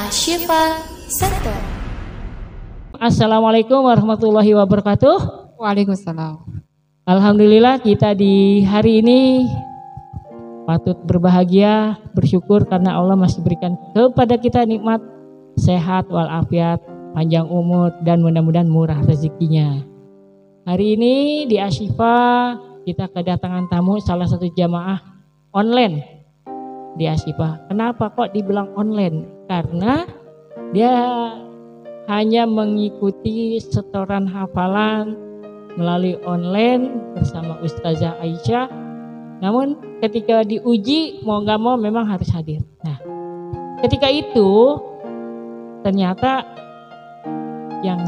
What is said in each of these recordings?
Ashifa Center. Assalamualaikum warahmatullahi wabarakatuh. Waalaikumsalam. Alhamdulillah kita di hari ini patut berbahagia, bersyukur karena Allah masih berikan kepada kita nikmat sehat walafiat, panjang umur dan mudah-mudahan murah rezekinya. Hari ini di Ashifa kita kedatangan tamu salah satu jamaah online di Ashifa. Kenapa kok dibilang online? Karena dia hanya mengikuti setoran hafalan melalui online bersama Ustazah Aisyah. Namun ketika diuji mau gak mau memang harus hadir. Nah, ketika itu ternyata yang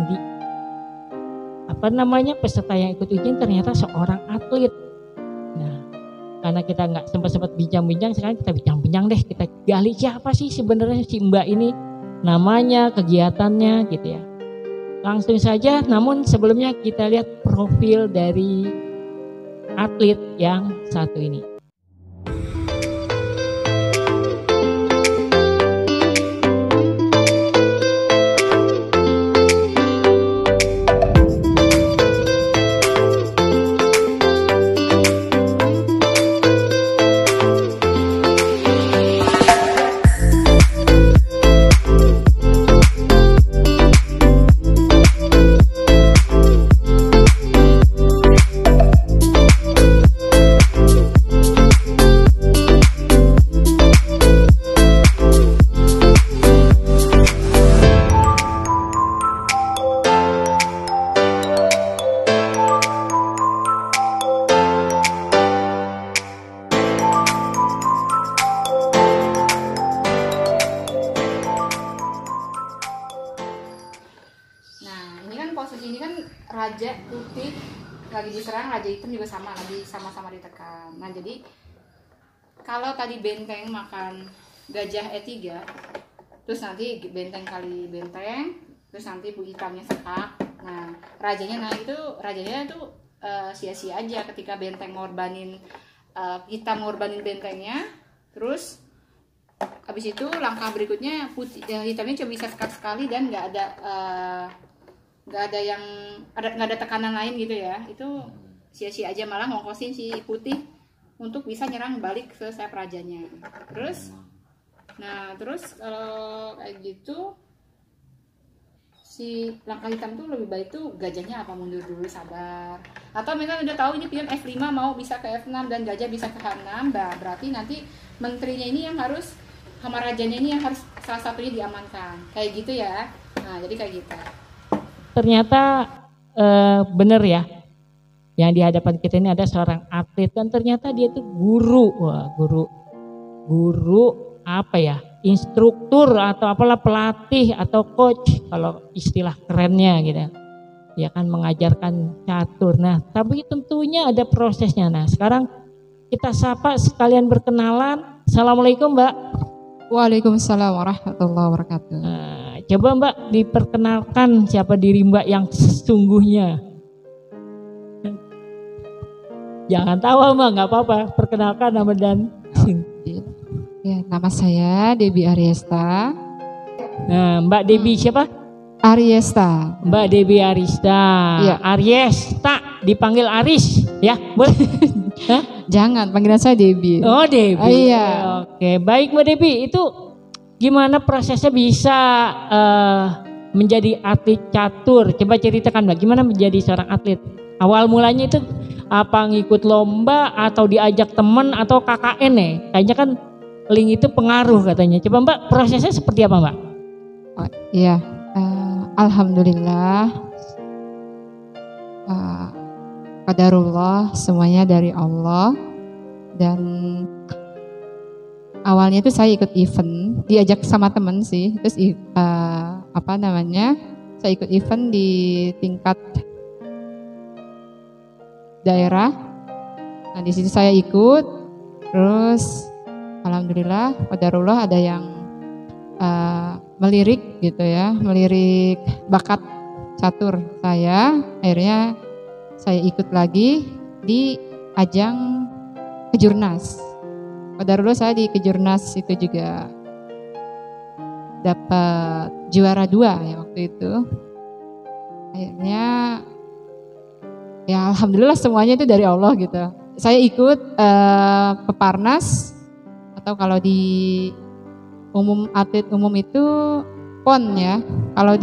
peserta yang ikut ujian ternyata seorang atlet. Nah, karena kita nggak sempat bincang-bincang, sekarang kita bincang-bincang deh, kita gali siapa sih sebenarnya si Mbak ini, namanya, kegiatannya gitu ya. Langsung saja, namun sebelumnya kita lihat profil dari atlet yang satu ini. Posisi ini kan raja putih lagi diserang, raja hitam juga sama, lagi sama-sama ditekan. Nah jadi kalau tadi benteng makan gajah E3, terus nanti benteng kali benteng, terus nanti hitamnya sekak. Nah rajanya itu sia-sia aja ketika benteng ngorbanin hitam ngorbanin bentengnya. Terus habis itu langkah berikutnya putih hitamnya cuma bisa sekak sekali dan nggak ada tekanan lain gitu ya. Itu sia-sia aja, malah ngongkosin si putih untuk bisa nyerang balik ke sayap rajanya. Terus kalau kayak gitu si langkah hitam tuh lebih baik tuh gajahnya apa mundur dulu, sabar, atau misalnya udah tahu ini pion F5 mau bisa ke F6 dan gajah bisa ke H6, berarti nanti menterinya ini yang harus sama rajanya ini yang harus salah satunya diamankan, kayak gitu ya. Nah jadi kayak gitu. Ternyata bener ya, yang di hadapan kita ini ada seorang atlet dan ternyata dia tuh guru. Wah, guru apa ya, instruktur atau apalah, pelatih atau coach kalau istilah kerennya gitu ya kan, mengajarkan catur. Nah tapi tentunya ada prosesnya. Nah sekarang kita sapa sekalian berkenalan. Assalamualaikum Mbak. Waalaikumsalam warahmatullahi wabarakatuh. Coba Mbak diperkenalkan siapa diri Mbak yang sesungguhnya. Jangan tawa Mbak, nggak apa-apa. Perkenalkan nama dan. Ya, nama saya Debbie Ariesta. Nah, Mbak Debbie siapa? Ariesta. Mbak Debbie Ariesta. Ya. Ariesta dipanggil Aris, ya boleh? Hah? Jangan, panggilan saya Debbie. Oh Debbie. Oh, iya. Oke, baik Mbak Debbie. Itu gimana prosesnya bisa menjadi atlet catur? Coba ceritakan Mbak, gimana menjadi seorang atlet? Awal mulanya itu apa, ngikut lomba atau diajak teman atau KKN ya? Kayaknya kan link itu pengaruh katanya. Coba Mbak, prosesnya seperti apa Mbak? Oh, iya, alhamdulillah. Qadarullah, semuanya dari Allah. Dan awalnya itu saya ikut event, diajak sama temen sih. Terus saya ikut event di tingkat daerah. Nah di situ saya ikut. Terus alhamdulillah, qadarullah ada yang melirik gitu ya, melirik bakat catur saya. Akhirnya saya ikut lagi di ajang kejurnas. Qadarullah saya di kejurnas itu juga dapat juara 2 ya waktu itu. Akhirnya ya alhamdulillah semuanya itu dari Allah gitu. Saya ikut peparnas atau kalau di atlet umum itu PON ya. Kalau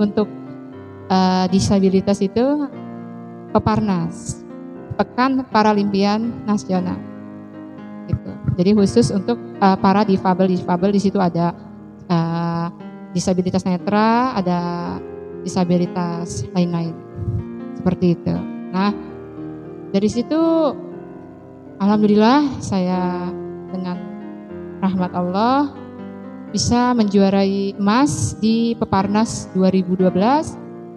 untuk disabilitas itu peparnas, Pekan Paralimpian Nasional. Gitu. Jadi khusus untuk para difabel di situ ada disabilitas netra, ada disabilitas lain-lain seperti itu. Nah dari situ alhamdulillah saya dengan rahmat Allah bisa menjuarai emas di Peparnas 2012.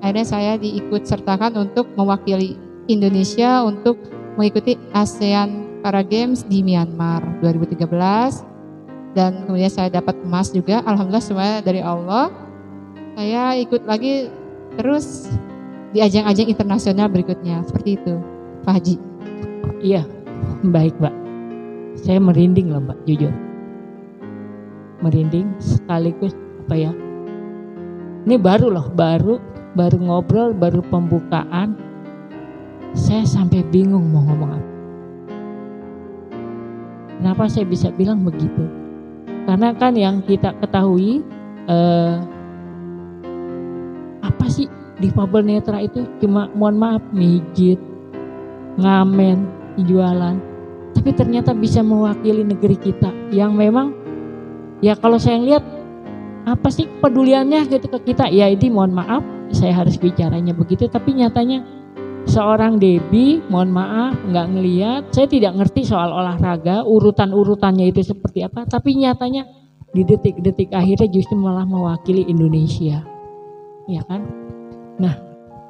Akhirnya saya diikut sertakan untuk mewakili Indonesia untuk mengikuti ASEAN Para Games di Myanmar 2013. Dan kemudian saya dapat emas juga, alhamdulillah semuanya dari Allah. Saya ikut lagi terus di ajang-ajang internasional berikutnya, seperti itu Pak Haji. Iya, baik Mbak. Saya merinding loh Mbak, jujur. Merinding sekaligus apa ya? Ini baru loh, baru ngobrol, baru pembukaan. Saya sampai bingung mau ngomong apa. Kenapa saya bisa bilang begitu? Karena kan yang kita ketahui apa sih difabel netra itu cuma mohon maaf mijit, ngamen, jualan. Tapi ternyata bisa mewakili negeri kita yang memang ya kalau saya lihat apa sih kepeduliannya gitu ke kita. Ya ini mohon maaf saya harus bicaranya begitu, tapi nyatanya seorang Debbie mohon maaf nggak ngelihat, saya tidak ngerti soal olahraga, urutan-urutannya itu seperti apa, tapi nyatanya di detik-detik akhirnya justru malah mewakili Indonesia. Ya kan? Nah,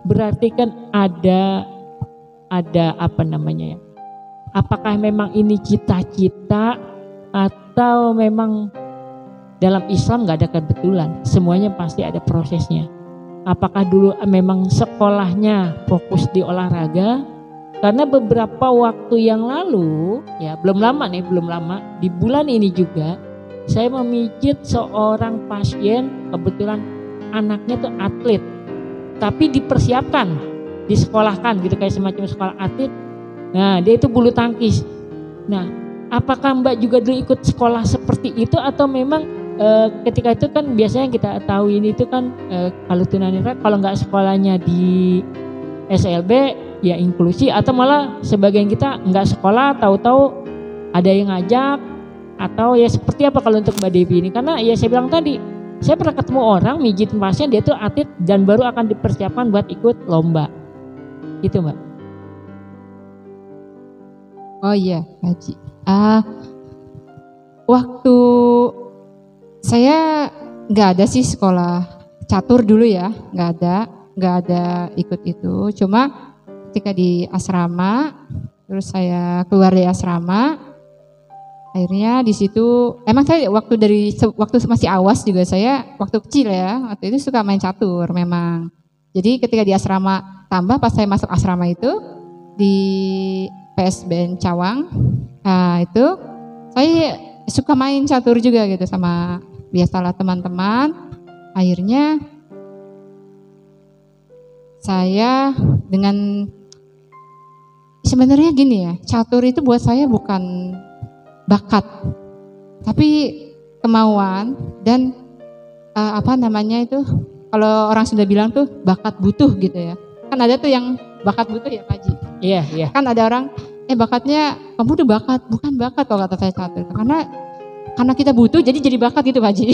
berarti kan ada apa namanya ya? Apakah memang ini cita-cita atau memang dalam Islam nggak ada kebetulan? Semuanya pasti ada prosesnya. Apakah dulu memang sekolahnya fokus di olahraga? Karena beberapa waktu yang lalu, ya belum lama, di bulan ini juga saya memijit seorang pasien, kebetulan anaknya tuh atlet, tapi dipersiapkan, disekolahkan gitu kayak semacam sekolah atlet. Nah dia itu bulu tangkis. Nah apakah Mbak juga dulu ikut sekolah seperti itu atau memang ketika itu kan biasanya kita tahu ini itu kan kalau tunanetra kalau nggak sekolahnya di SLB ya inklusi, atau malah sebagian kita nggak sekolah tahu-tahu ada yang ngajak, atau ya seperti apa kalau untuk Mbak Devi ini? Karena ya saya bilang tadi saya pernah ketemu orang mijit pasien dia tuh atlet dan baru akan dipersiapkan buat ikut lomba gitu Mbak. Oh iya Haji, waktu saya nggak ada sih sekolah catur dulu ya, nggak ada ikut itu. Cuma ketika di asrama, terus saya keluar dari asrama, akhirnya di situ emang saya waktu masih awas juga saya waktu kecil ya, waktu itu suka main catur memang. Jadi ketika di asrama tambah pas saya masuk asrama itu di PSBN Cawang, nah itu saya suka main catur juga gitu sama biasalah teman-teman. Akhirnya saya dengan sebenarnya gini ya, catur itu buat saya bukan bakat, tapi kemauan dan apa namanya itu kalau orang sudah bilang tuh bakat butuh gitu ya. Kan ada tuh yang bakat butuh ya Pak Haji. Iya, iya. Kan ada orang bakatnya kamu tuh bakat, bukan bakat kalau kata saya catur. Karena kita butuh jadi bakat gitu Pak Haji.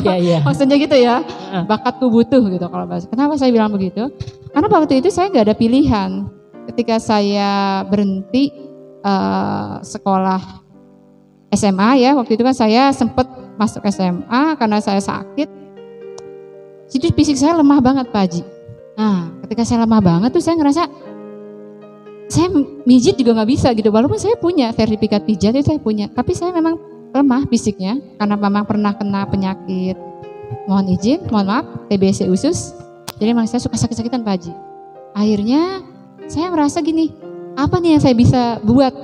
Iya. Maksudnya gitu ya. Bakatku butuh gitu kalau bahasa. Kenapa saya bilang begitu? Karena waktu itu saya nggak ada pilihan. Ketika saya berhenti sekolah SMA ya, waktu itu kan saya sempat masuk SMA karena saya sakit. Jadi fisik saya lemah banget Pak Haji. Nah, ketika saya lemah banget tuh saya ngerasa saya mijit juga nggak bisa gitu. Walaupun saya punya sertifikat pijat itu saya punya, tapi saya memang lemah fisiknya karena memang pernah kena penyakit, mohon maaf, TBC usus. Jadi memang saya suka sakit-sakitan Pak Haji. Akhirnya saya merasa gini, apa nih yang saya bisa buat?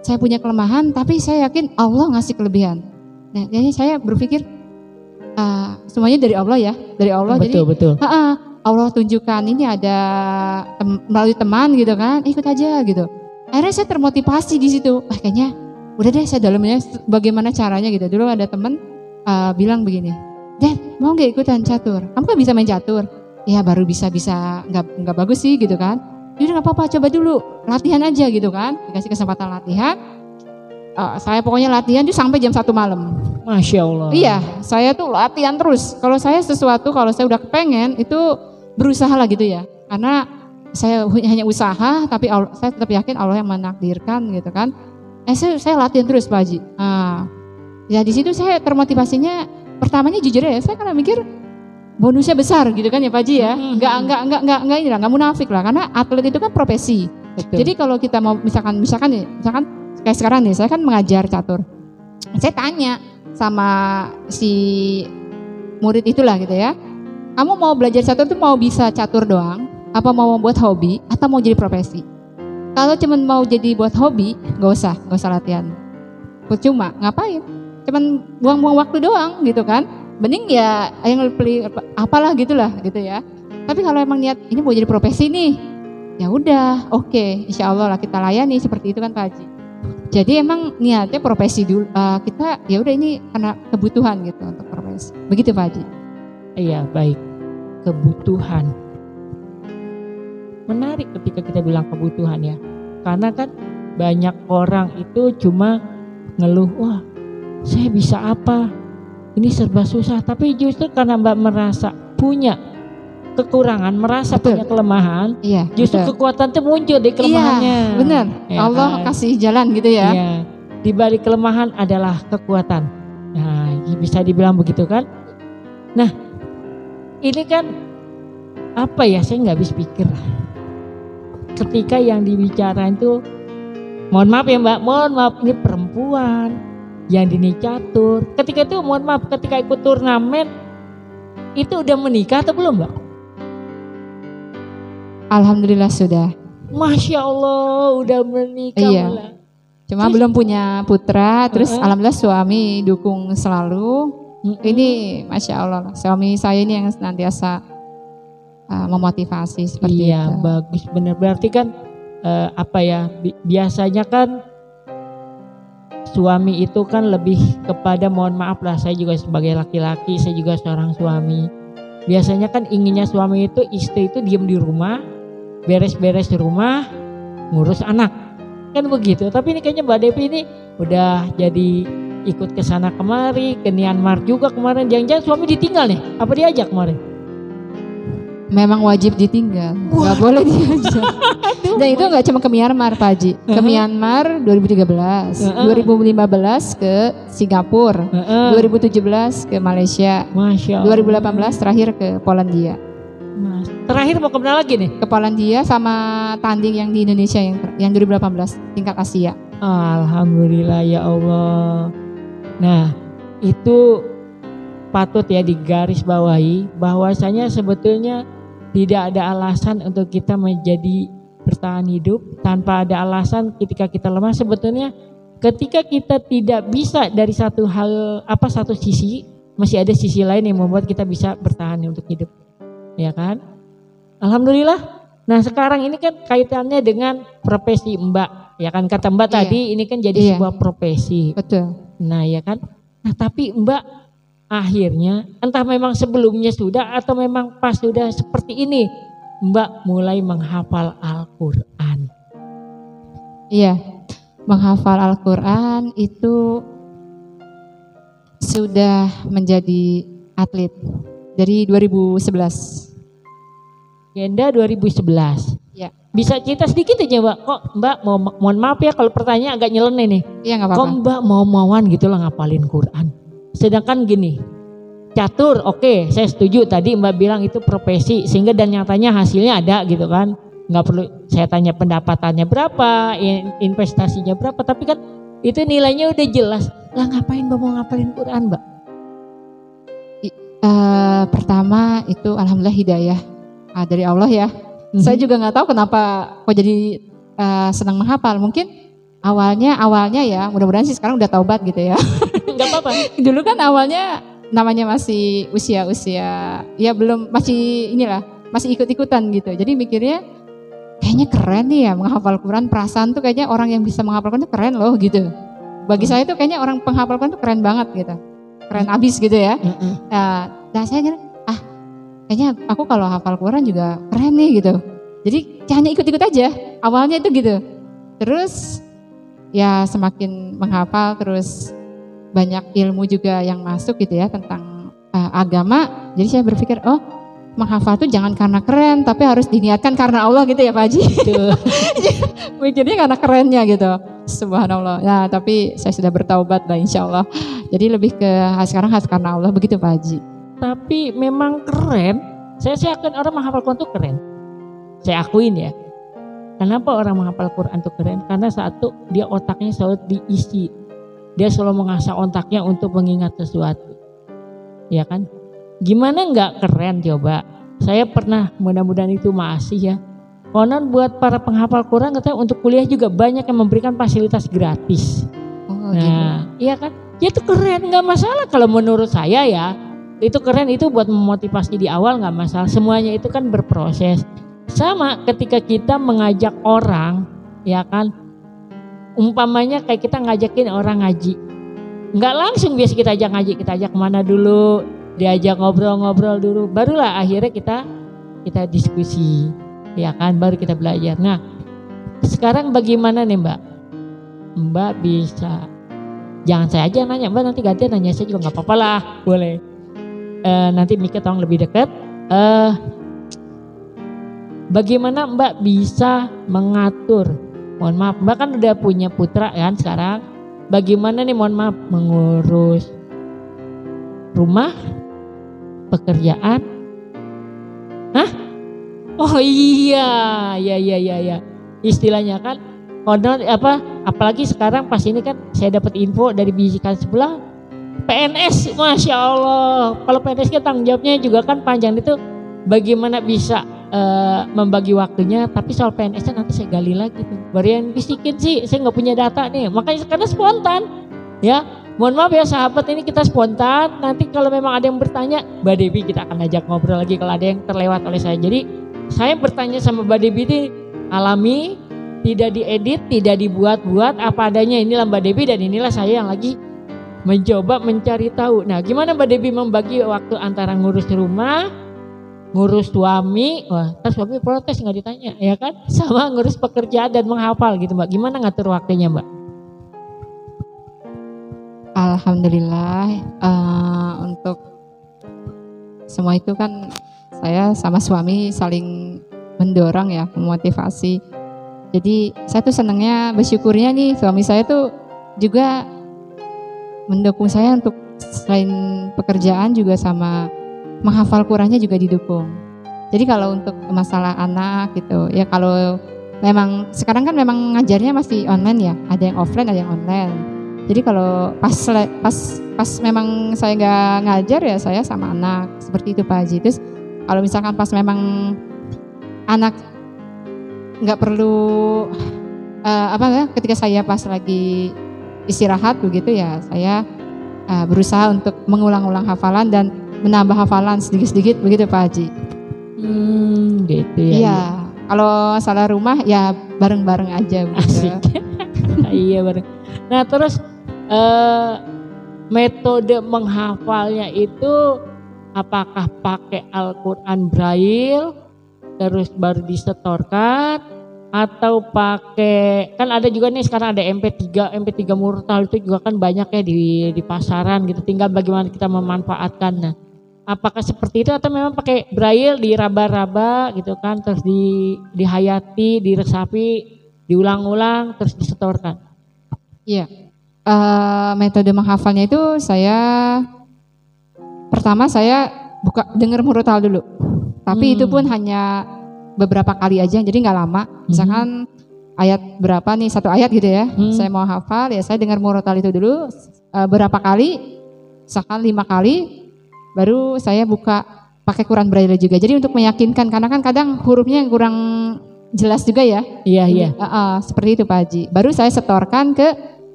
Saya punya kelemahan, tapi saya yakin Allah ngasih kelebihan. Nah, jadi saya berpikir semuanya dari Allah ya, dari Allah. Betul, Jadi betul. Allah tunjukkan ini ada melalui teman gitu kan, ikut aja gitu. Akhirnya saya termotivasi di situ. Kayaknya udah deh saya dalamnya bagaimana caranya gitu. Dulu ada teman bilang begini, "Den, mau nggak ikutan catur? Kamu kan bisa main catur." Ya baru bisa nggak bagus sih gitu kan. Jadi nggak apa-apa, coba dulu latihan aja gitu kan. Dikasih kesempatan latihan. Saya pokoknya latihan tuh sampai jam 1 malam. Masya Allah. Iya, saya tuh latihan terus. Kalau saya sesuatu, kalau saya udah kepengen itu berusaha lah gitu ya. Karena saya hanya usaha, tapi saya tetap yakin Allah yang menakdirkan gitu kan. Saya latihan terus Pak Haji. Ya di situ saya termotivasinya. Pertamanya jujur ya, saya karena mikir bonusnya besar gitu kan ya Pak Haji ya. Nggak munafik lah. Karena atlet itu kan profesi. Betul. Jadi kalau kita mau misalkan kayak sekarang nih, saya kan mengajar catur. Saya tanya sama si murid itulah gitu ya. Kamu mau belajar catur tuh mau bisa catur doang? Apa mau buat hobi? Atau mau jadi profesi? Kalau cuma mau jadi buat hobi, gak usah latihan. Percuma, ngapain? Cuman buang-buang waktu doang gitu kan. Mending ya yang beli apalah gitulah gitu ya. Tapi kalau emang niat ini mau jadi profesi nih, ya udah, oke, insya Allah lah kita layani seperti itu kan Pak Haji. Jadi emang niatnya profesi dulu, kita ya udah ini karena kebutuhan gitu untuk profesi. Begitu Pak Haji. Iya, baik. Kebutuhan. Menarik ketika kita bilang kebutuhan ya. Karena kan banyak orang itu cuma ngeluh, wah saya bisa apa? Ini serba susah. Tapi justru karena Mbak merasa punya kekurangan, merasa Betul. punya kelemahan, Iya, justru betul. kekuatan itu muncul di kelemahannya. Iya, benar. Ya Allah kan? kasih jalan gitu ya. Iya. Di balik kelemahan adalah kekuatan. Nah, bisa dibilang begitu kan? Nah, ini kan apa ya? Saya nggak habis pikir. Ketika yang dibicarain itu, mohon maaf ya Mbak, mohon maaf ini perempuan yang dini catur. Ketika itu mohon maaf, ketika ikut turnamen itu udah menikah atau belum Mbak? Alhamdulillah sudah. Masya Allah udah menikah. Iya. Mbak. Cuma belum punya putra, terus alhamdulillah suami dukung selalu. Ini Masya Allah lah, suami saya ini yang senantiasa memotivasi seperti Iya, itu. bagus bener. Berarti kan apa ya? Biasanya kan suami itu kan lebih kepada, mohon maaf lah, saya juga sebagai laki-laki, saya juga seorang suami. Biasanya kan inginnya suami itu istri itu diem di rumah, beres-beres di rumah, ngurus anak, kan begitu. Tapi ini kayaknya Mbak Devi ini udah jadi ikut ke sana kemari, ke Myanmar juga kemarin. Jangan-jangan suami ditinggal nih? Apa diajak kemarin? Memang wajib ditinggal, nggak boleh diajak. Dan itu nggak cuma ke Myanmar Pak Haji, ke Myanmar 2013, 2015 ke Singapura, 2017 ke Malaysia, Masya Allah. 2018 terakhir ke Polandia. Mas. Terakhir mau kemana lagi nih? Ke Polandia sama tanding yang di Indonesia yang 2018 tingkat Asia. Alhamdulillah ya Allah. Nah, itu patut ya digarisbawahi bahwasanya sebetulnya tidak ada alasan untuk kita menjadi bertahan hidup. Tanpa ada alasan ketika kita lemah. Sebetulnya ketika kita tidak bisa dari satu sisi, masih ada sisi lain yang membuat kita bisa bertahan untuk hidup, ya kan? Alhamdulillah. Nah sekarang ini kan kaitannya dengan profesi Mbak, ya kan? Kata Mbak tadi ini kan jadi sebuah profesi. Betul. Nah ya kan. Nah tapi Mbak akhirnya entah memang sebelumnya sudah atau memang pas sudah seperti ini, Mbak mulai menghafal Al-Quran. Iya, menghafal Al-Quran itu sudah menjadi atlet dari 2011. Genda 2011. Ya. Bisa cerita sedikit aja Mbak, kok Mbak mohon maaf ya kalau pertanyaan agak nyeleneh nih. Iya nggak Kok apa-apa. Mbak mau-mauan gitu lah ngapalin Quran. Sedangkan gini, catur oke, saya setuju tadi Mbak bilang itu profesi sehingga dan nyatanya hasilnya ada gitu kan. Nggak perlu saya tanya pendapatannya berapa, investasinya berapa, tapi kan itu nilainya udah jelas. Lah ngapain Mbak mau ngapalin Quran Mbak? Pertama itu alhamdulillah hidayah dari Allah ya. Saya juga nggak tahu kenapa kok jadi senang menghafal. Mungkin awalnya ya, mudah-mudahan sih sekarang udah taubat gitu ya. Nggak apa-apa. Dulu kan awalnya namanya masih usia-usia ya belum masih masih ikut-ikutan gitu. Jadi mikirnya kayaknya keren nih ya menghafal Quran, perasaan tuh kayaknya orang yang bisa menghafal Quran tuh keren loh gitu. Bagi saya tuh kayaknya orang penghafal Quran tuh keren banget gitu. Keren abis gitu ya. Nah saya kira kayaknya aku kalau hafal Quran juga keren nih gitu. Jadi hanya ikut-ikut aja. Awalnya itu gitu. Terus ya semakin menghafal terus banyak ilmu juga yang masuk gitu ya tentang agama. Jadi saya berpikir menghafal tuh jangan karena keren tapi harus diniatkan karena Allah gitu ya Pak Haji. Mikirnya karena kerennya gitu. Subhanallah. Nah tapi saya sudah bertaubat lah insya Allah. Jadi lebih ke sekarang harus karena Allah begitu Pak Haji. Tapi memang keren. Saya yakin orang menghafal Quran itu keren. Saya akuin ya. Kenapa orang menghafal Quran itu keren? Karena satu, dia otaknya selalu diisi. Dia selalu mengasah otaknya untuk mengingat sesuatu. Ya kan? Gimana nggak keren coba? Saya pernah, mudah-mudahan itu masih ya. Konon buat para penghafal Quran katanya untuk kuliah juga banyak yang memberikan fasilitas gratis. Iya kan? Ya itu keren, nggak masalah kalau menurut saya ya. Itu keren, itu buat memotivasi di awal nggak masalah. Semuanya itu kan berproses. Sama ketika kita mengajak orang, ya kan? Umpamanya kayak kita ngajakin orang ngaji. Nggak langsung biasa kita ajak ngaji, kita ajak kemana dulu, diajak ngobrol-ngobrol dulu, barulah akhirnya kita diskusi, ya kan, baru kita belajar. Nah, sekarang bagaimana nih Mbak? Mbak bisa, jangan saya aja nanya, Mbak nanti gantian nanya saya juga nggak apa-apa lah, boleh. Nanti mikir tolong lebih dekat. Bagaimana Mbak bisa mengatur? Mohon maaf, Mbak kan udah punya putra kan sekarang. Bagaimana nih mohon maaf mengurus rumah, pekerjaan? Hah? Oh iya. Istilahnya kan konon apalagi sekarang pas ini kan saya dapat info dari bisikan sebelah PNS, Masya Allah. Kalau PNS kan tanggung jawabnya juga kan panjang itu. Bagaimana bisa membagi waktunya, tapi soal PNS-nya nanti saya gali lagi tuh. Baru yang bisikin sih, saya nggak punya data nih, makanya karena spontan, ya. Mohon maaf ya sahabat, ini kita spontan. Nanti kalau memang ada yang bertanya, Mbak Devi kita akan ajak ngobrol lagi kalau ada yang terlewat oleh saya. Jadi saya bertanya sama Mbak Devi ini alami, tidak diedit, tidak dibuat-buat, apa adanya. Inilah Mbak Devi dan inilah saya yang lagi mencoba mencari tahu. Nah, gimana Mbak Devi membagi waktu antara ngurus rumah, ngurus suami, suami protes nggak ditanya ya kan, sama ngurus pekerjaan dan menghafal gitu Mbak. Gimana ngatur waktunya Mbak? Alhamdulillah untuk semua itu kan saya sama suami saling mendorong ya, memotivasi. Jadi saya tuh senangnya, bersyukurnya nih suami saya tuh juga mendukung saya untuk selain pekerjaan juga sama menghafal Qurannya juga didukung. Jadi kalau untuk masalah anak gitu ya, kalau memang sekarang kan memang ngajarnya masih online ya, ada yang offline ada yang online. Jadi kalau pas memang saya nggak ngajar ya saya sama anak seperti itu Pak Haji. Terus kalau misalkan pas memang anak nggak perlu ketika saya pas lagi istirahat begitu ya, saya berusaha untuk mengulang-ulang hafalan dan menambah hafalan sedikit-sedikit begitu Pak Haji. Gitu ya. Iya. Kalau salah rumah ya bareng-bareng aja begitu. Asik. Iya bareng. Nah terus metode menghafalnya itu apakah pakai Al-Quran Braille terus baru disetorkan, atau pakai, kan ada juga nih sekarang ada MP3 murtal itu juga kan banyak ya di pasaran gitu, tinggal bagaimana kita memanfaatkan. Nah, apakah seperti itu atau memang pakai braille diraba-raba gitu kan, terus dihayati, diresapi, diulang-ulang terus disetorkan? Iya, metode menghafalnya itu pertama saya dengar murotal dulu, tapi itu pun hanya beberapa kali aja, jadi nggak lama. Misalkan ayat berapa nih, satu ayat gitu ya, saya mau hafal ya saya dengar murotal itu dulu berapa kali, misalkan 5 kali, baru saya buka pakai Quran Braille juga. Jadi untuk meyakinkan, karena kan kadang hurufnya kurang jelas juga ya. Iya. Seperti itu Pak Haji. Baru saya setorkan ke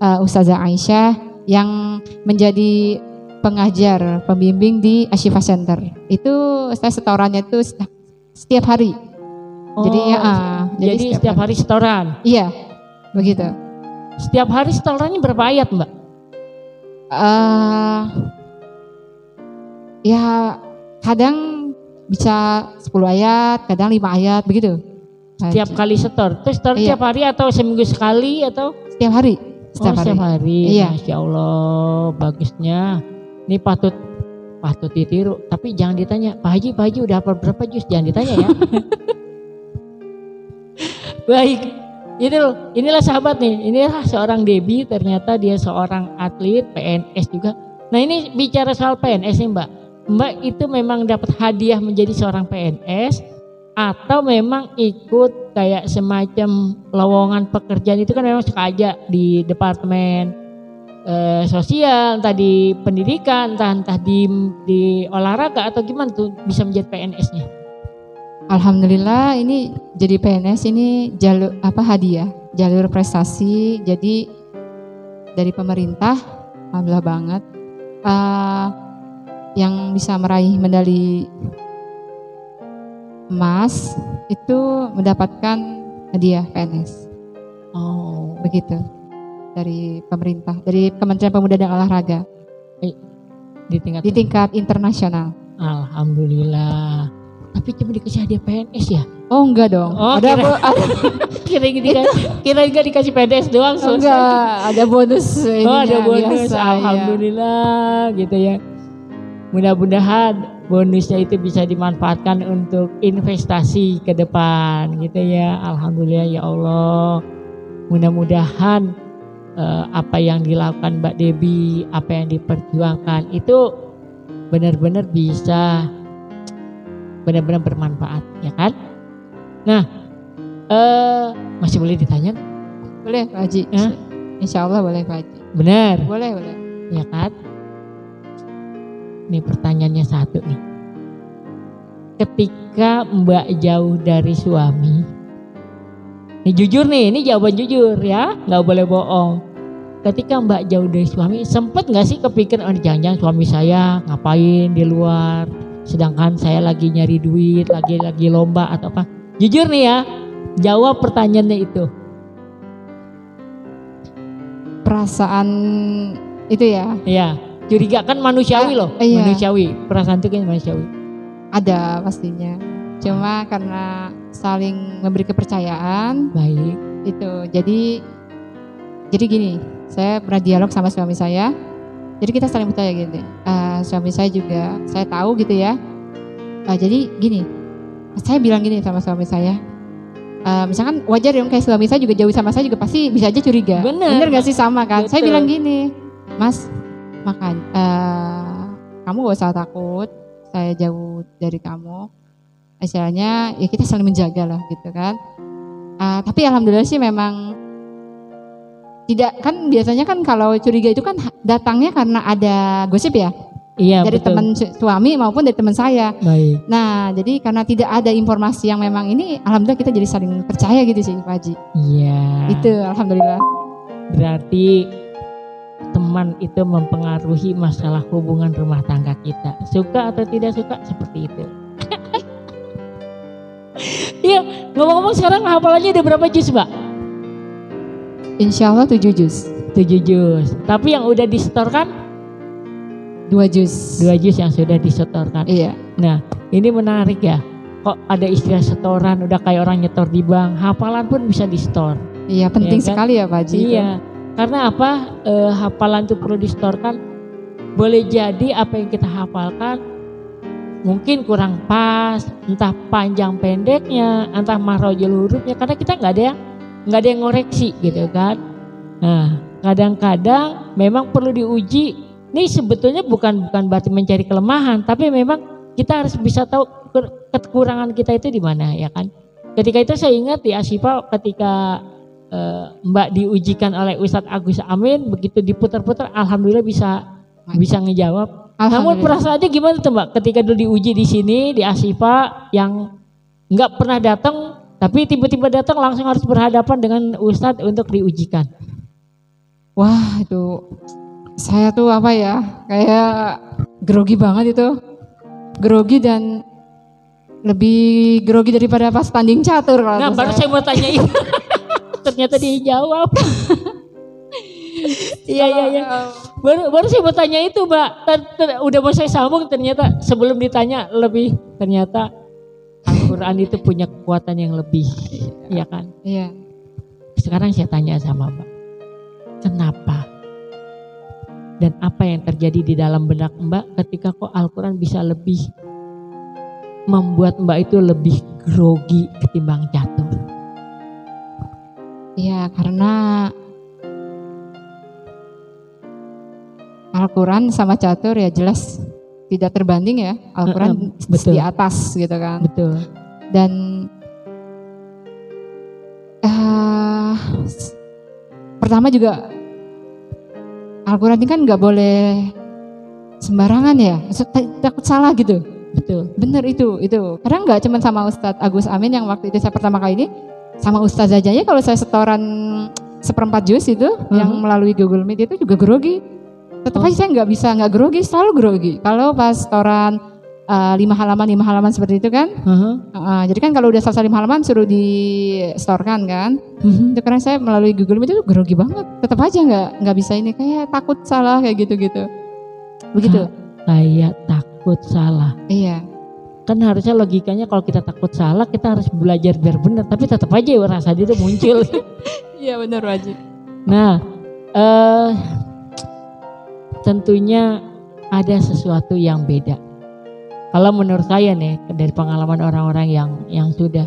Ustazah Aisyah yang menjadi pengajar, pembimbing di Ashifa Center. Itu saya setorannya itu setiap hari. Jadi ya, jadi setiap hari setoran. Iya, begitu. Setiap hari setorannya berapa ayat, Mbak? Ya kadang bisa 10 ayat, kadang 5 ayat, begitu. Setiap kali setor. Terus setor Iya. tiap hari atau seminggu sekali atau? Setiap hari. Setiap hari. Iya. Masya Allah, bagusnya. Ini patut ditiru. Tapi jangan ditanya, Pak Haji udah hafal berapa juz? Jangan ditanya ya. Baik, inilah sahabat nih. Inilah seorang Debbie. Ternyata dia seorang atlet PNS juga. Nah ini bicara soal PNS nih Mbak. Mbak itu memang dapat hadiah menjadi seorang PNS atau memang ikut kayak semacam lowongan pekerjaan itu kan memang suka aja di departemen sosial, entah di pendidikan, entah di olahraga atau gimana tuh bisa menjadi PNS-nya? Alhamdulillah ini jadi PNS ini jalur hadiah, jalur prestasi. Jadi dari pemerintah, alhamdulillah banget. Yang bisa meraih medali emas itu mendapatkan hadiah PNS. Oh, begitu. Dari pemerintah, dari Kementerian Pemuda dan Olahraga. Di tingkat internasional. Alhamdulillah. Tapi cuma dikasih hadiah PNS ya? Oh enggak dong. Oh, kira enggak dikasih PNS doang selesai. Enggak, ada bonus ini. Oh, ada bonus. Biasa, Alhamdulillah ya. Gitu ya. Mudah-mudahan bonusnya itu bisa dimanfaatkan untuk investasi ke depan gitu ya. Alhamdulillah ya Allah. Mudah-mudahan apa yang dilakukan Mbak Debbie, apa yang diperjuangkan itu benar-benar bisa benar-benar bermanfaat ya kan. Nah masih boleh ditanya? Boleh Pak Haji. Insya Allah boleh Pak Haji. Benar. Boleh ya kan. Nih pertanyaannya satu nih. Ketika Mbak jauh dari suami, ini jujur nih, ini jawaban jujur ya, nggak boleh bohong. Ketika Mbak jauh dari suami, sempet nggak sih kepikiran, oh jangan-jangan suami saya ngapain di luar, sedangkan saya lagi nyari duit, lagi lomba atau apa? Jujur nih ya, jawab pertanyaannya itu. Perasaan itu ya? Iya, curiga kan manusiawi loh, iya. Manusiawi, perasaan itu kan manusiawi. Ada pastinya, cuma karena saling memberi kepercayaan. Baik. Itu jadi gini, saya pernah dialog sama suami saya. Jadi kita saling percaya gini. Suami saya juga, saya tahu gitu ya. Jadi gini, saya bilang gini sama suami saya. Misalkan wajar dong kayak suami saya juga jauh sama saya juga pasti bisa aja curiga. Bener gak sih sama kan? Betul. Saya bilang gini, Mas, kamu gak usah takut. Saya jauh dari kamu. Istilahnya ya kita saling menjaga lah gitu kan. Tapi alhamdulillah sih memang tidak, kan biasanya kan kalau curiga itu kan datangnya karena ada gosip ya. Iya, dari teman suami maupun dari teman saya. Baik. Nah jadi karena tidak ada informasi yang memang ini, alhamdulillah kita jadi saling percaya gitu sih Pak Haji. Iya. Itu alhamdulillah. Berarti teman itu mempengaruhi masalah hubungan rumah tangga kita. Suka atau tidak suka seperti itu. Iya, ngomong-ngomong sekarang hafalannya udah berapa juz Mbak? Insya Allah 7 juz. 7 juz. Tapi yang udah disetorkan? 2 juz. 2 juz yang sudah disetorkan. Iya. Nah ini menarik ya. Kok ada istilah setoran, udah kayak orang nyetor di bank. Hafalan pun bisa disetor. Iya penting ya, kan? Sekali ya Pak Haji. Iya. Itu. Karena apa? Hafalan itu perlu disetorkan. Boleh jadi apa yang kita hafalkan mungkin kurang pas, entah panjang pendeknya, entah mahrojul hurufnya, karena kita nggak ada yang ngoreksi gitu kan. Nah kadang-kadang memang perlu diuji. Ini sebetulnya bukan berarti mencari kelemahan, tapi memang kita harus bisa tahu kekurangan kita itu di mana ya kan. Ketika itu saya ingat di Ashifa ketika Mbak diujikan oleh Ustadz Agus Amin, begitu diputar-putar, alhamdulillah bisa ngejawab. Namun perasaannya gimana tuh Mbak ketika dulu diuji di sini di Ashifa yang nggak pernah datang, tapi tiba-tiba datang langsung harus berhadapan dengan Ustadz untuk diujikan? Wah itu Saya tuh apa ya, kayak grogi banget itu. Grogi dan lebih grogi daripada pas tanding catur kalau Nah, baru saya mau tanya itu. Ternyata dia jawab. Iya. Baru saya mau tanya itu, Mbak. Udah mau saya sambung, ternyata sebelum ditanya ternyata Al-Quran itu punya kekuatan yang lebih, ya kan? Iya. Sekarang saya tanya sama Mbak, kenapa? Dan apa yang terjadi di dalam benak Mbak ketika kok Al-Quran bisa lebih membuat Mbak itu lebih grogi ketimbang catur? Iya, karena Al-Quran sama catur ya jelas tidak terbanding ya. Al-Quran betul. di atas gitu kan. Betul. Dan pertama juga Al-Quran ini kan nggak boleh sembarangan ya, takut salah gitu. Betul. Bener itu. Kadang nggak cuma sama Ustadz Agus Amin yang waktu itu saya pertama kali ini, sama Ustadz aja ya kalau saya setoran 1/4 juz itu yang melalui Google Meet itu juga grogi. Tetap aja saya nggak grogi, selalu grogi. Kalau pas setoran 5 halaman seperti itu kan. Jadi kan kalau udah selesai 5 halaman suruh di-storekan kan. Itu karena saya melalui Google Meet itu grogi banget. Tetap aja nggak bisa ini, kayak takut salah kayak gitu-gitu. Begitu. Kayak takut salah. Iya. Kan harusnya logikanya kalau kita takut salah kita harus belajar biar benar. Tapi tetap aja rasa dia itu muncul. Iya benar wajib. Nah, tentunya ada sesuatu yang beda. Kalau menurut saya nih dari pengalaman orang-orang yang sudah,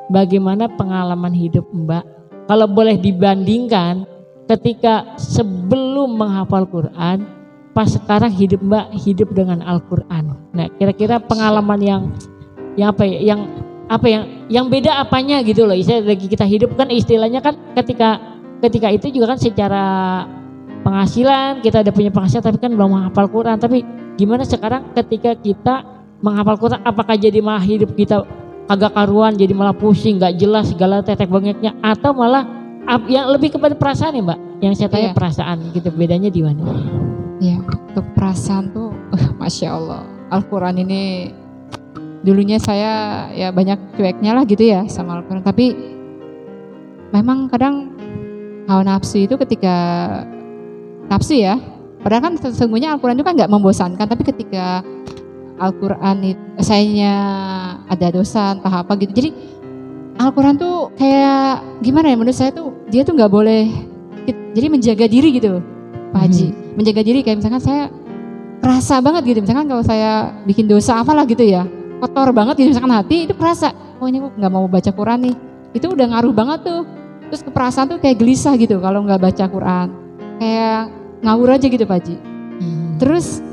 bagaimana pengalaman hidup Mbak? Kalau boleh dibandingkan ketika sebelum menghafal Quran, pas sekarang hidup Mbak hidup dengan Al-Quran. Nah, kira-kira pengalaman yang beda apanya gitu loh. Istilah lagi kita hidup kan istilahnya kan ketika itu juga kan secara penghasilan kita udah punya penghasilan tapi kan belum menghafal Quran. Tapi gimana sekarang ketika kita menghafal Quran, apakah jadi malah hidup kita agak karuan, jadi malah pusing, nggak jelas segala tetek bengeknya, atau malah yang lebih kepada perasaan ya Mbak? Yang saya tanya perasaan gitu, bedanya di mana? Ya, untuk perasaan tuh, Masya Allah, Al-Quran ini dulunya saya ya banyak cueknya lah gitu ya sama Al-Quran. Tapi memang kadang hawa nafsu itu ketika nafsu ya, padahal kan sesungguhnya Al-Quran itu kan gak membosankan. Tapi ketika Al-Quran itu sayanya ada dosa entah apa gitu. Jadi Al-Quran tuh kayak gimana ya, menurut saya tuh dia tuh gak boleh, jadi menjaga diri gitu Pak Haji. Menjaga diri kayak misalkan saya kerasa banget gitu, misalkan kalau saya bikin dosa apalah gitu ya, kotor banget gitu misalkan hati, itu kerasa, oh ini kok gak mau baca Quran nih. Itu udah ngaruh banget tuh. Terus keperasaan tuh kayak gelisah gitu kalau gak baca Quran, kayak ngawur aja gitu Pak Haji. Terus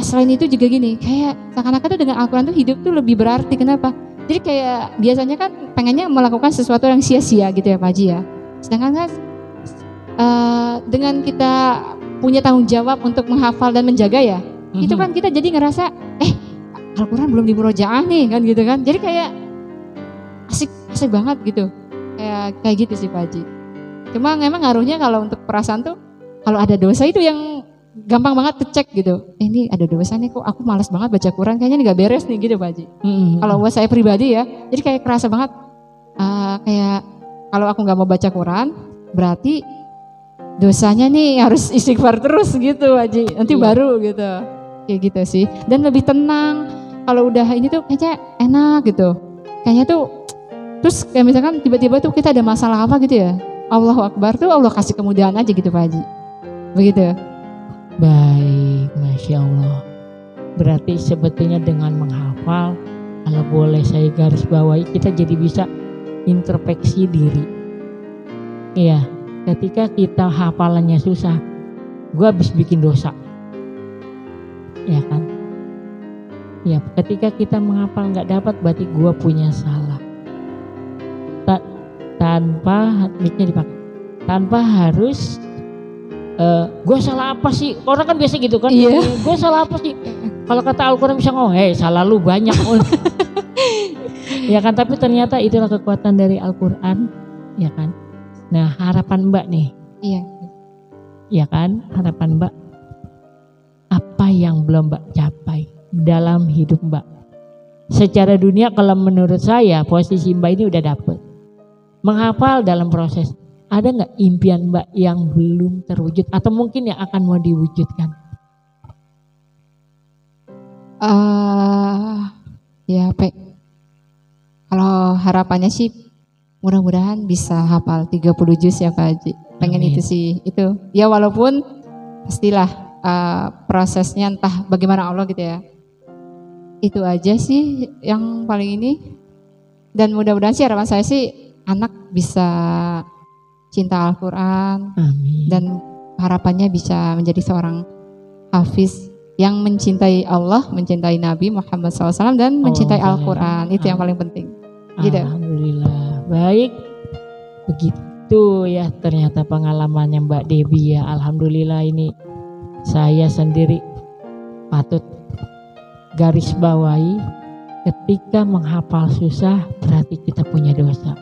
selain itu juga gini, kayak seakan-akan tuh dengan Al-Quran tuh hidup tuh lebih berarti. Kenapa? Jadi kayak biasanya kan pengennya melakukan sesuatu yang sia-sia gitu ya Pak Haji ya. Sedangkan kan dengan kita punya tanggung jawab untuk menghafal dan menjaga ya, itu kan kita jadi ngerasa Al-Quran belum dimurojaah nih kan gitu kan. Jadi kayak asik banget gitu. Kayak gitu sih Pak Haji. Cuma memang ngaruhnya kalau untuk perasaan tuh, kalau ada dosa itu yang gampang banget kecek gitu. Ini ada dosa nih, kok aku malas banget baca Quran, kayaknya ini gak beres nih gitu Pak Haji. Kalau buat saya pribadi ya, jadi kayak kerasa banget kayak kalau aku gak mau baca Quran, berarti dosanya nih harus istighfar terus gitu Pak Haji. Nanti baru gitu. Kayak gitu sih. Dan lebih tenang. Kalau udah ini tuh kayaknya enak gitu. Kayaknya tuh, terus kayak misalkan tiba-tiba tuh kita ada masalah apa gitu ya, Allahu Akbar tuh Allah kasih kemudahan aja gitu Pak Haji. Begitu. Baik, Masya Allah. Berarti sebetulnya dengan menghafal, kalau boleh saya garis bawahi, kita jadi bisa introspeksi diri. Iya, ketika kita hafalannya susah, gue habis bikin dosa. Ya kan? Ya, ketika kita menghafal nggak dapat, berarti gue punya salah. Tanpa mic-nya dipakai, tanpa harus gue salah apa sih? Orang kan biasa gitu kan. Gue salah apa sih? Kalau kata Al-Quran bisa ngomong, salah lu banyak. Ya kan, tapi ternyata itulah kekuatan dari Al-Quran, ya kan. Nah, harapan Mbak nih. Iya. ya kan, harapan Mbak. Apa yang belum Mbak capai dalam hidup Mbak? Secara dunia kalau menurut saya posisi Mbak ini udah dapet. Menghafal dalam proses. Ada nggak impian Mbak yang belum terwujud atau mungkin yang akan mau diwujudkan? Ya kalau harapannya sih mudah-mudahan bisa hafal 30 juz ya Pak Haji. Pengen Amin. itu sih, itu. Ya walaupun pastilah prosesnya entah bagaimana Allah gitu ya. Itu aja sih yang paling ini. Dan mudah-mudahan sih harapan saya sih anak bisa cinta Al-Quran. Amin. Dan harapannya bisa menjadi seorang hafiz yang mencintai Allah, mencintai Nabi Muhammad SAW dan mencintai Al-Quran. Itu yang paling penting. Gitu. Alhamdulillah. Baik. Begitu ya ternyata pengalamannya Mbak Debbie ya. Alhamdulillah ini saya sendiri patut garis bawahi, ketika menghafal susah berarti kita punya dosa.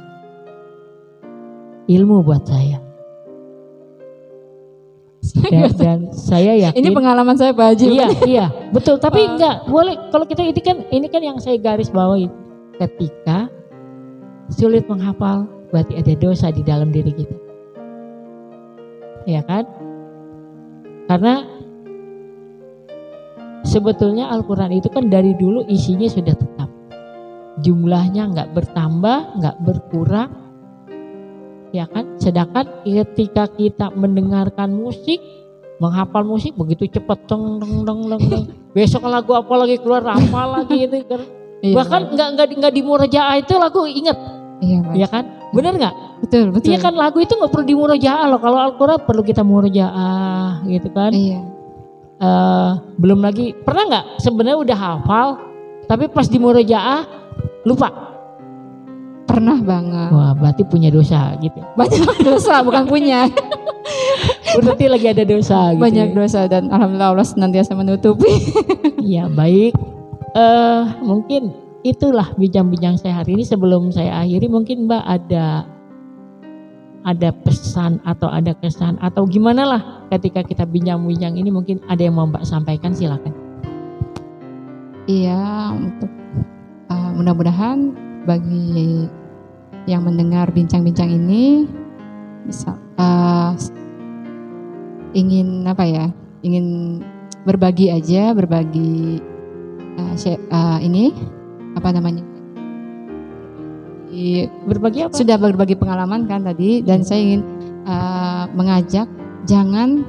Ilmu buat saya. Dan saya yakin Ini pengalaman saya Pak Haji. iya betul, tapi enggak boleh kalau kita ini kan yang saya garis bawahi, ketika sulit menghafal berarti ada dosa di dalam diri kita, ya kan? Karena sebetulnya Al-Quran itu kan dari dulu isinya sudah tetap, jumlahnya nggak bertambah nggak berkurang, ya kan? Sedangkan ketika kita mendengarkan musik, menghafal musik begitu cepat, besok lagu apa lagi keluar apa lagi itu kan. Iya, Bahkan nggak di murojaah itu lagu inget, iya, Pak. ya kan? Bener nggak? Betul. Iya kan, lagu itu nggak perlu di murojaah loh. Kalau Al-Quran perlu kita murojaah gitu kan. Iya. Belum lagi pernah nggak sebenarnya udah hafal tapi pas di murojaah lupa? Pernah banget. Wah berarti punya dosa gitu. Banyak dosa, bukan punya. Berarti lagi ada dosa gitu. Banyak dosa dan alhamdulillah Allah senantiasa menutupi. Iya baik. Mungkin itulah bincang-bincang saya hari ini. Sebelum saya akhiri mungkin Mbak ada pesan atau ada kesan atau gimana lah ketika kita bincang-bincang ini, mungkin ada yang mau Mbak sampaikan, silakan. Iya, untuk mudah-mudahan bagi yang mendengar bincang-bincang ini bisa ingin ingin berbagi ini apa namanya? Berbagi apa? Sudah berbagi pengalaman kan tadi, dan saya ingin mengajak jangan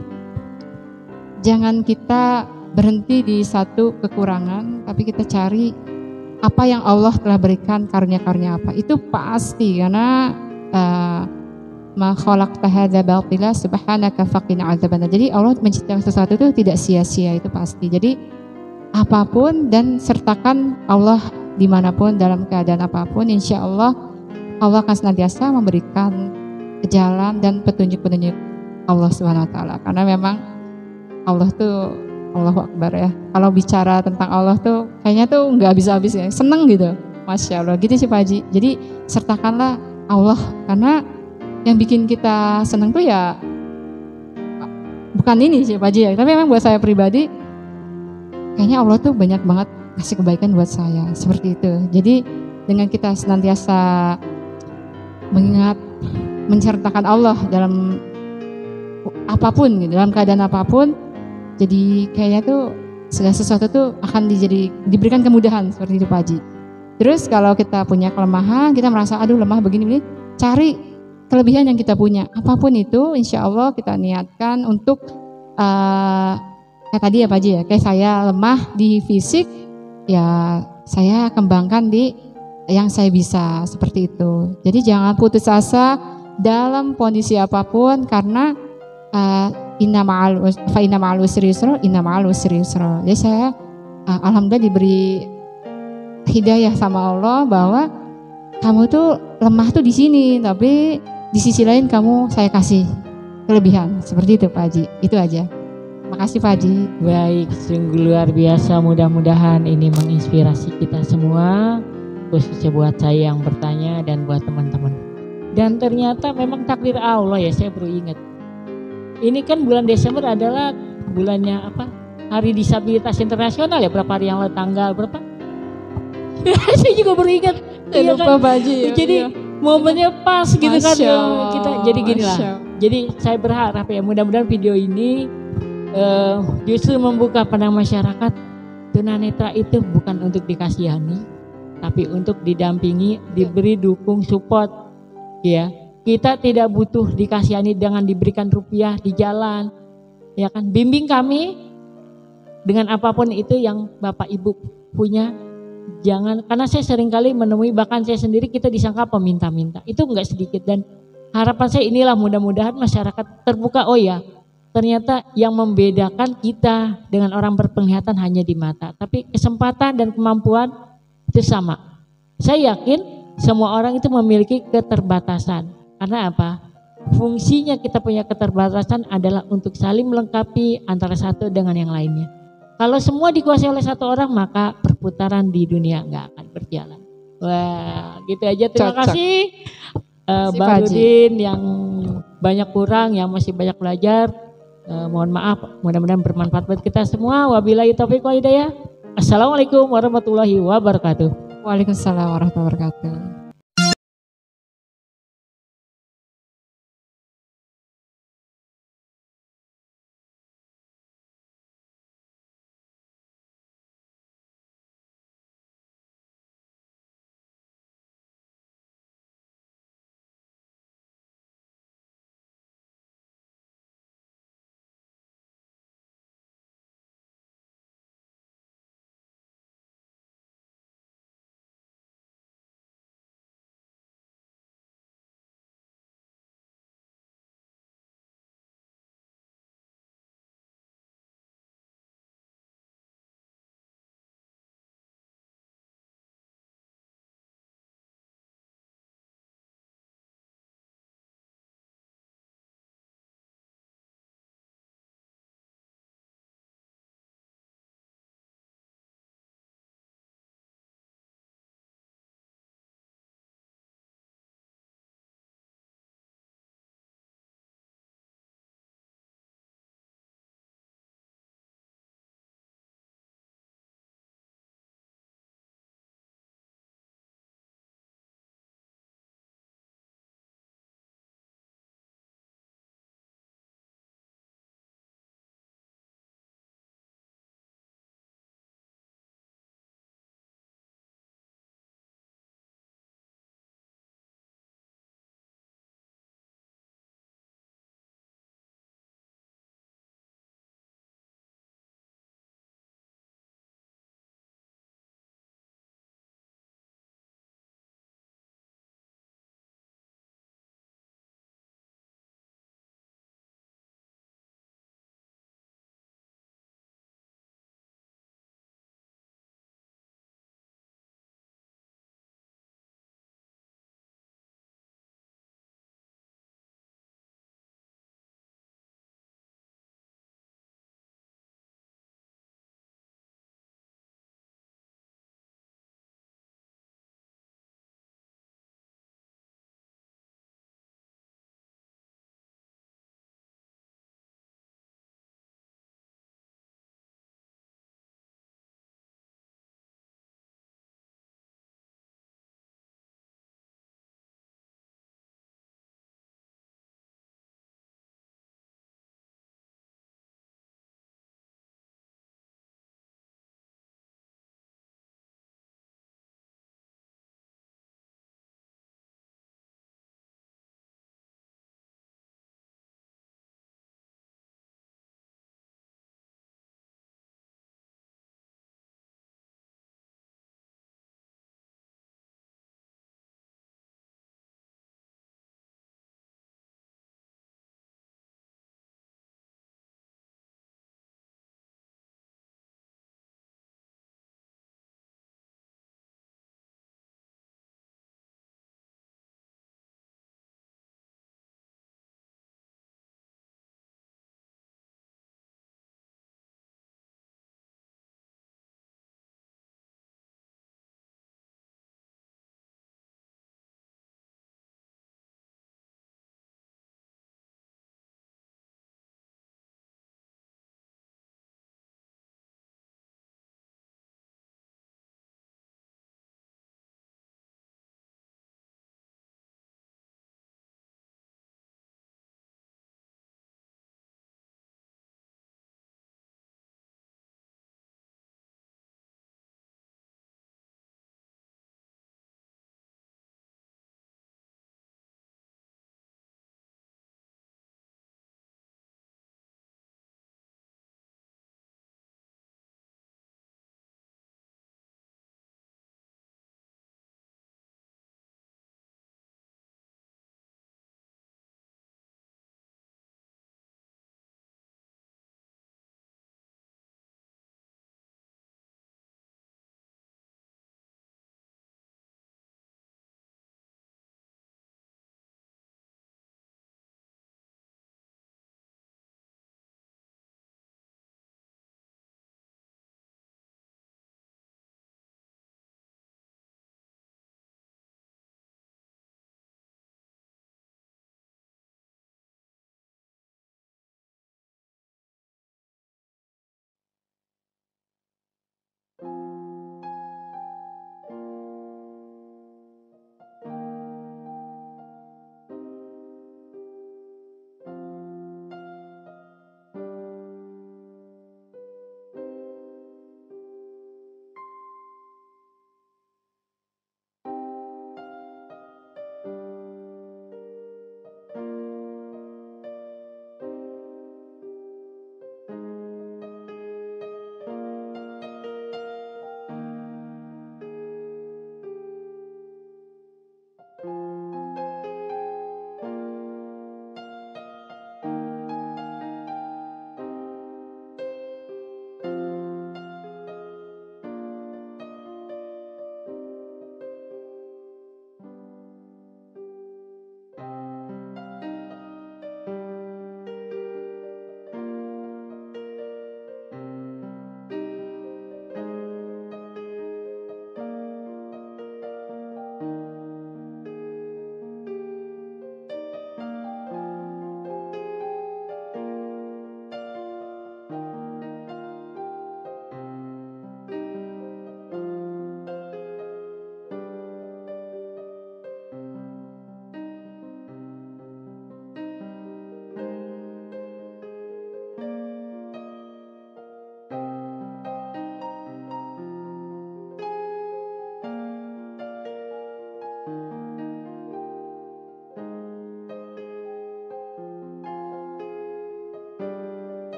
kita berhenti di satu kekurangan, tapi kita cari apa yang Allah telah berikan, karunia-karunia apa. Itu pasti, karena ma khalaqta hadza batila subhanaka faqina adzabannar. Jadi Allah menciptakan sesuatu itu tidak sia-sia, itu pasti. Jadi apapun dan sertakan Allah dimanapun, dalam keadaan apapun, insya Allah Allah akan senantiasa memberikan jalan dan petunjuk-petunjuk Allah Subhanahu Wa Taala. Karena memang Allah tuh Allahu Akbar ya. Kalau bicara tentang Allah tuh kayaknya tuh nggak habis-habis ya. Seneng gitu, Masya Allah. Gitu sih Pak Haji. Jadi sertakanlah Allah, karena yang bikin kita seneng tuh ya bukan ini sih Pak Haji ya. Tapi memang buat saya pribadi kayaknya Allah tuh banyak banget kasih kebaikan buat saya, seperti itu. Jadi dengan kita senantiasa mengingat, menceritakan Allah dalam apapun, dalam keadaan apapun, jadi kayaknya tuh segala sesuatu tuh akan diberikan kemudahan, seperti itu Pak Haji. Terus kalau kita punya kelemahan, kita merasa aduh lemah begini, cari kelebihan yang kita punya, apapun itu, insya Allah kita niatkan untuk kayak tadi ya Pak Haji ya, kayak saya lemah di fisik, ya saya kembangkan di yang saya bisa, seperti itu. Jadi jangan putus asa dalam kondisi apapun, karena inna ma'al usri yusra. Jadi saya alhamdulillah diberi hidayah sama Allah bahwa kamu tuh lemah tuh di sini, tapi di sisi lain saya kasih kelebihan, seperti itu Pak Haji. Itu aja. Makasih Pak Haji. Baik, sungguh luar biasa. Mudah-mudahan ini menginspirasi kita semua, khususnya buat saya yang bertanya dan buat teman-teman. Dan ternyata memang takdir Allah ya, saya baru ingat. ini kan bulan Desember adalah bulannya apa? Hari Disabilitas Internasional ya, berapa hari yang lalu, tanggal berapa? Saya juga baru ingat. Iya lupa kan? Pak Haji ya. Jadi Iya. momennya pas gitu kan. Masya Allah, Kita jadi gini lah. Masya Allah. Jadi saya berharap ya mudah-mudahan video ini justru membuka pandang masyarakat, tunanetra itu bukan untuk dikasihani, tapi untuk didampingi, diberi dukung, support. Ya, kita tidak butuh dikasihani dengan diberikan rupiah di jalan, ya kan? Bimbing kami dengan apapun itu yang Bapak Ibu punya. Jangan, karena saya seringkali menemui, bahkan saya sendiri kita disangka peminta-minta, itu enggak sedikit. Dan harapan saya inilah mudah-mudahan masyarakat terbuka, oh ya ternyata yang membedakan kita dengan orang berpenglihatan hanya di mata, tapi kesempatan dan kemampuan itu sama. Saya yakin semua orang itu memiliki keterbatasan. Karena apa? Fungsinya kita punya keterbatasan adalah untuk saling melengkapi antara satu dengan yang lainnya. Kalau semua dikuasai oleh satu orang, maka perputaran di dunia nggak akan berjalan. Wah, gitu aja. Terima Cocok. kasih Pak Bang Haji. Rudin yang banyak kurang, yang masih banyak belajar. Mohon maaf, mudah-mudahan bermanfaat buat kita semua. Wabillahi taufiq wal hidayah. Assalamualaikum warahmatullahi wabarakatuh. Waalaikumsalam warahmatullahi wabarakatuh.